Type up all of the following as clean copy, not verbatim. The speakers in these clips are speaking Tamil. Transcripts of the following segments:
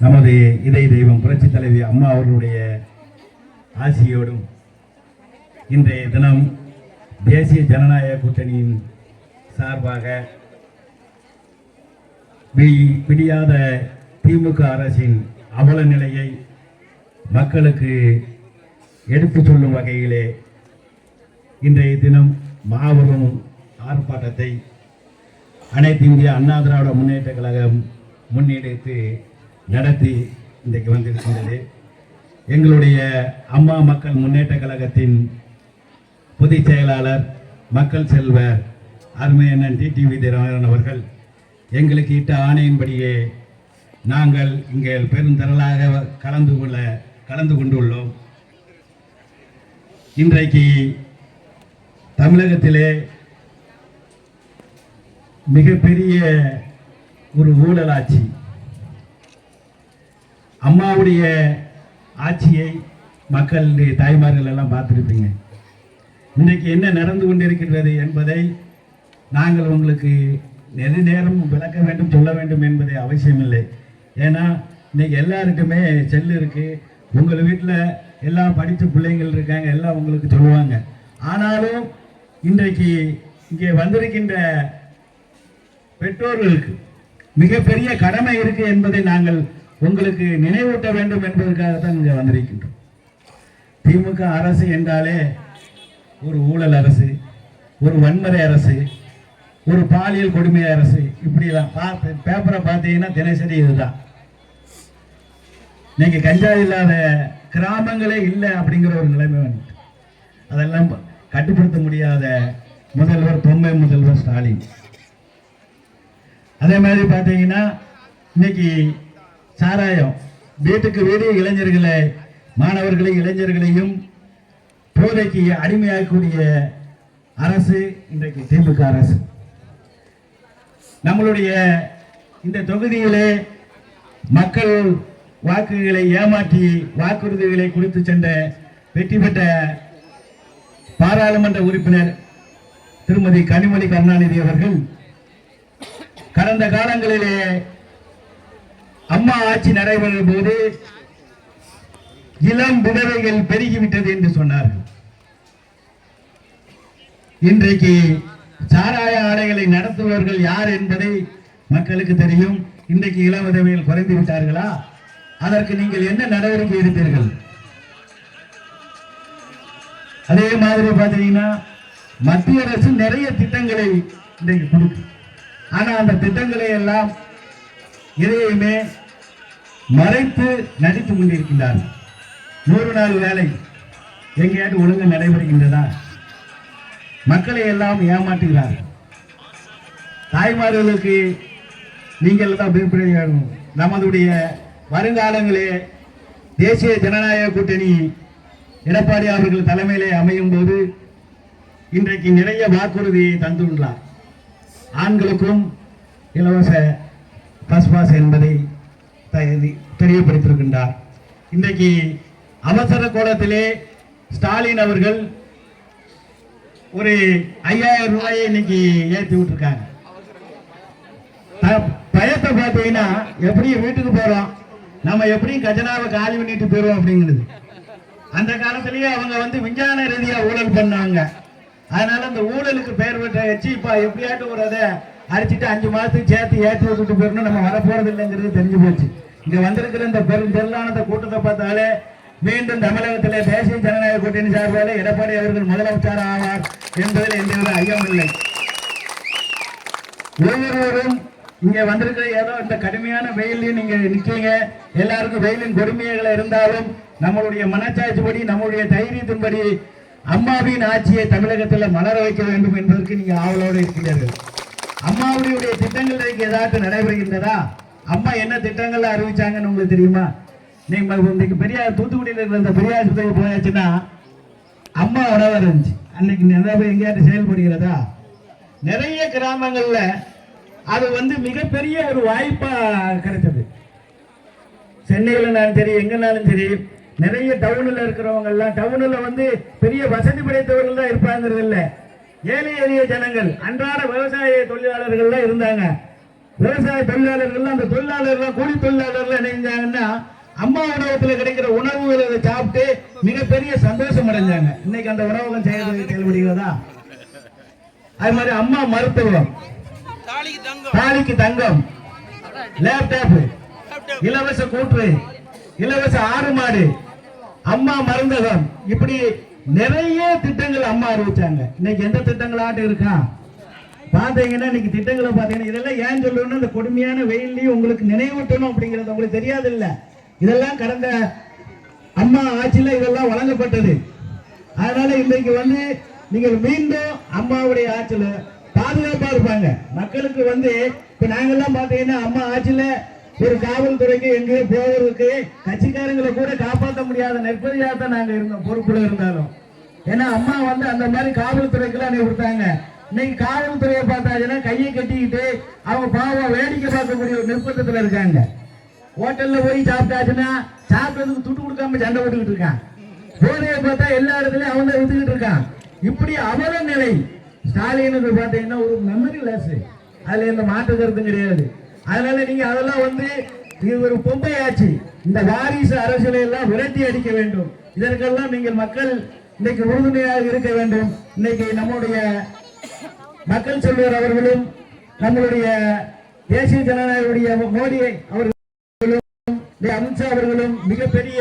நமது இதய தெய்வம் புரட்சி தலைவி அம்மா அவர்களுடைய ஆசியோடும் இன்றைய தினம் தேசிய ஜனநாயக கூட்டணியின் சார்பாக விடியாத திமுக அரசின் அவல நிலையை மக்களுக்கு எடுத்து சொல்லும் வகையிலே இன்றைய தினம் மாபெரும் ஆர்ப்பாட்டத்தை அனைத்து இந்திய அண்ணா திராவிட முன்னேற்ற கழகம் முன்னெடுத்து நடத்தி இன்றைக்கு வந்திருக்கின்றது. எங்களுடைய அம்மா மக்கள் முன்னேற்ற கழகத்தின் பொதுச் செயலாளர் மக்கள் செல்வர் அருமையண்ணன் டிடிவி தினகரன் அவர்கள் எங்களுக்கு இட்ட ஆணையின்படியே நாங்கள் இங்கே பெருந்திரளாக கலந்து கொண்டுள்ளோம். இன்றைக்கு தமிழகத்திலே மிகப்பெரிய ஒரு ஊழல் ஆட்சி, அம்மாவுடைய ஆட்சியை மக்கள் தாய்மார்கள் எல்லாம் பார்த்துருப்பீங்க. இன்றைக்கு என்ன நடந்து கொண்டிருக்கின்றது என்பதை நாங்கள் உங்களுக்கு நெடுநேரம் விளக்க வேண்டும், சொல்ல வேண்டும் என்பது அவசியமில்லை. ஏன்னா இன்னைக்கு எல்லாருக்குமே செல்லு இருக்கு. உங்கள் வீட்டில் எல்லாம் படித்த பிள்ளைங்கள் இருக்காங்க, எல்லாம் உங்களுக்கு சொல்லுவாங்க. ஆனாலும் இன்றைக்கு இங்கே வந்திருக்கின்ற பெற்றோர்களுக்கு மிகப்பெரிய கடமை இருக்கு என்பதை நாங்கள் உங்களுக்கு நினைவூட்ட வேண்டும் என்பதற்காகத்தான் இங்கே வந்திருக்கின்றோம். திமுக அரசு என்றாலே ஒரு ஊழல் அரசு, ஒரு வன்முறை அரசு, ஒரு பாலியல் கொடுமை அரசு. இப்படிதான் பேப்பரை பார்த்தீங்கன்னா தினசரி இதுதான். நீங்க கஞ்சா இல்லாத கிராமங்களே இல்லை அப்படிங்கிற ஒரு நிலைமை வந்துட்டு அதெல்லாம் கட்டுப்படுத்த முடியாத முதல்வர் பொம்மை முதல்வர் ஸ்டாலின். அதே மாதிரி பார்த்தீங்கன்னா இன்னைக்கு சாராயம் வீட்டுக்கு வீடு இளைஞர்களை, மாணவர்களை, இளைஞர்களையும் போதைக்கு அடிமையாகக்கூடிய அரசு இன்றைக்கு திமுக அரசு. நம்மளுடைய இந்த தொகுதியிலே மக்கள் வாக்குகளை ஏமாற்றி வாக்குறுதிகளை கொடுத்து சென்ற வெற்றி பெற்ற பாராளுமன்ற உறுப்பினர் திருமதி கனிமொழி கருணாநிதி அவர்கள் கடந்த காலங்களிலே அம்மா ஆட்சி நடைபெறும் போது இளம் விதவைகள் பெருகிவிட்டது என்று சொன்னார்கள். இன்றைக்கு சாராய ஆலைகளை நடத்துபவர்கள் யார் என்பதை மக்களுக்கு தெரியும். இன்றைக்கு இளம் விதவைகள் குறைந்து விட்டார்களா? அதற்கு நீங்கள் என்ன நடவடிக்கை எடுத்தீர்கள்? அதே மாதிரி பார்த்தீங்கன்னா மத்திய அரசு நிறைய திட்டங்களை இன்றைக்கு கொடுக்கும். ஆனா அந்த திட்டங்களை எல்லாம் எதையுமே மறைத்து நடித்து கொண்டிருக்கின்றார்கள். 100 நாள் வேலை எங்கேயாவது ஒழுங்கு நடைபெறுகின்றதா? மக்களை எல்லாம் ஏமாற்றுகிறார்கள். தாய்மார்களுக்கு நீங்கள் தான் பயப்படையாகும். நமதுடைய வருங்காலங்களே தேசிய ஜனநாயக கூட்டணி எடப்பாடி அவர்கள் தலைமையிலே அமையும் போது இன்றைக்கு நிறைய வாக்குறுதியை தந்துள்ளார். ஆண்களுக்கும் இலவச பஸ் பாஸ் என்பதை தெரியப்படுத்தியிருக்கின்றார். இன்றைக்கு அவசர கோலத்திலே ஸ்டாலின் அவர்கள் ஒரு 5000 ரூபாயை இன்னைக்கு ஏற்றி விட்டுருக்காங்க. பயத்தை பார்த்தீங்கன்னா எப்படி வீட்டுக்கு போறோம், நம்ம எப்படி கஜனாவை காலி பண்ணிட்டு போயிடுவோம் அப்படிங்கிறது. அந்த காலத்திலேயே அவங்க விஞ்ஞான ரீதியா ஊழல் பண்ணாங்க. அதனால அந்த ஊழலுக்கு பெயர் பெற்ற வச்சு இப்ப எப்படியாட்டும் ஒரு அதை அடிச்சுட்டு 5 மாதத்துக்கு சேர்த்து ஏற்றி விட்டுட்டு போயிடணும், நம்ம வரப்போறது இல்லைங்கிறது தெரிஞ்சு போச்சு. இங்க வந்திருக்கிற இந்த பெருந்திரளான கூட்டத்தை பார்த்தாலே மீண்டும் தமிழகத்திலே தேசிய ஜனநாயக கூட்டணி சார்பாக எடப்பாடி அவர்கள் முதலமைச்சர் ஆவார் என்பதில் எந்தவித ஐயம் இல்லை. ஒவ்வொருவரும் இங்க வந்திருக்கிற ஏதோ இந்த கடுமையான வெயிலையும் நீங்க நிக்கீங்க. எல்லாருக்கும் வெயிலின் கொடுமைகளை இருந்தாலும் நம்மளுடைய மனச்சாட்சிப்படி, நம்முடைய தைரியத்தின்படி அம்மாவின் ஆட்சியை தமிழகத்தில் மலர வைக்க வேண்டும் என்பதற்கு நீங்க ஆவலோடு இருக்கிறீர்கள். அம்மாவுடைய திட்டங்கள் ஏதாவது நடைபெறுகின்றதா? அம்மா என்ன திட்டங்கள் அறிவிச்சாங்கன்னு உங்களுக்கு தெரியுமா? நீங்க இன்னைக்கு பெரியார் தூத்துக்குடியில் இருக்கிற இந்த பெரியார் சுத்தம் போயாச்சுன்னா அம்மா உணவு இருந்துச்சு. அன்னைக்கு நிறைய எங்கேயாவது செயல்படுகிறதா? நிறைய கிராமங்கள்ல அது மிகப்பெரிய ஒரு வாய்ப்பா கிடைச்சது. சென்னையிலனாலும் சரி, எங்கனாலும் சரி, நிறைய டவுன்ல இருக்கிறவங்க எல்லாம் டவுன்ல பெரிய வசதி படைத்தவர்கள் தான் இருப்பாங்கிறது இல்லை. ஏழை எளிய ஜனங்கள், அன்றாட விவசாய தொழிலாளர்கள் தான் இருந்தாங்க. விவசாய தொழிலாளர்கள் அந்த தொழிலாளர்கள் கூலி தொழிலாளர்கள் என்ன செஞ்சாங்கன்னா அம்மா உணவகத்தில் கிடைக்கிற உணவுகளை சாப்பிட்டு மிகப்பெரிய சந்தோஷம் அடைஞ்சாங்க. இன்னைக்கு அந்த உணவகம் செயல்படுகிறதா? அது மாதிரி அம்மா மருத்துவம், தாலிக்கு தங்கம், லேப்டாப், இலவச கூற்று, இலவச ஆடு மாடு, அம்மா மருந்தகம், இப்படி நிறைய திட்டங்கள் அம்மா அறிவிச்சாங்க. இன்னைக்கு எந்த திட்டங்களாட்டும் இருக்கா பாத்தீங்கன்னா? இன்னைக்கு திட்டங்களை பாத்தீங்கன்னா இதெல்லாம் ஏன் சொல்லணும்னா இந்த கொடுமையான வெயிலையும் உங்களுக்கு நினைவூட்டணும் அப்படிங்கிறது உங்களுக்கு தெரியாது இல்ல. இதெல்லாம் கடந்த அம்மா ஆட்சியில இதெல்லாம் வழங்கப்பட்டது. அதனால இன்றைக்கு நீங்கள் மீண்டும் அம்மாவுடைய ஆட்சியில பாதுகாப்பா இருப்பாங்க. மக்களுக்கு இப்ப நாங்கெல்லாம் பாத்தீங்கன்னா அம்மா ஆட்சியில ஒரு காவல்துறைக்கு எங்கேயோ போவதற்கு கட்சிக்காரங்களை கூட காப்பாற்ற முடியாத நெற்பதியாக தான் நாங்க இருந்தோம், பொறுப்புல இருந்தாலும். ஏன்னா அம்மா அந்த மாதிரி காவல்துறைக்கெல்லாம் நீ கொடுத்தாங்க. இன்னைக்கு காவல்துறையை பார்த்தாச்சுன்னா கையை கட்டிக்கிட்டு அவங்க பாவம் வேடிக்கை பார்க்கக்கூடிய ஒரு நிர்பந்தத்தில் இருக்காங்க. ஹோட்டல்ல போய் சாப்பிட்டாச்சுன்னா சாப்பிட்டதுக்கு துட்டு கொடுக்காம சண்டை போட்டுக்கிட்டு இருக்கான். போதையை பார்த்தா எல்லா இடத்துலயும் அவன் தான் வித்துக்கிட்டு இருக்கான். இப்படி அவல நிலை. ஸ்டாலினுக்கு பார்த்தீங்கன்னா ஒரு மெமரி லாஸ், அதுல எந்த மாற்று கருத்தும் கிடையாது. அதனால நீங்க அதெல்லாம் இது ஒரு பொம்பை ஆட்சி. இந்த வாரிசு அரசியலை எல்லாம் விரட்டி அடிக்க வேண்டும். இதற்கெல்லாம் நீங்கள் மக்கள் இன்னைக்கு உறுதுணையாக இருக்க வேண்டும். இன்னைக்கு நம்முடைய மக்கள் செல்வர் அவர்களும் நம்மளுடைய தேசிய ஜனநாயக மோடி அவர்களும் அமித்ஷா அவர்களும் மிகப்பெரிய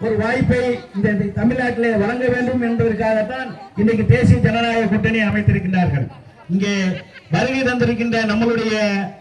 ஒரு வாய்ப்பை இந்த தமிழ்நாட்டிலே வழங்க வேண்டும் என்பதற்காகத்தான் இன்னைக்கு தேசிய ஜனநாயக கூட்டணி அமைத்திருக்கின்றார்கள். இங்கே வருகை தந்திருக்கின்ற நம்மளுடைய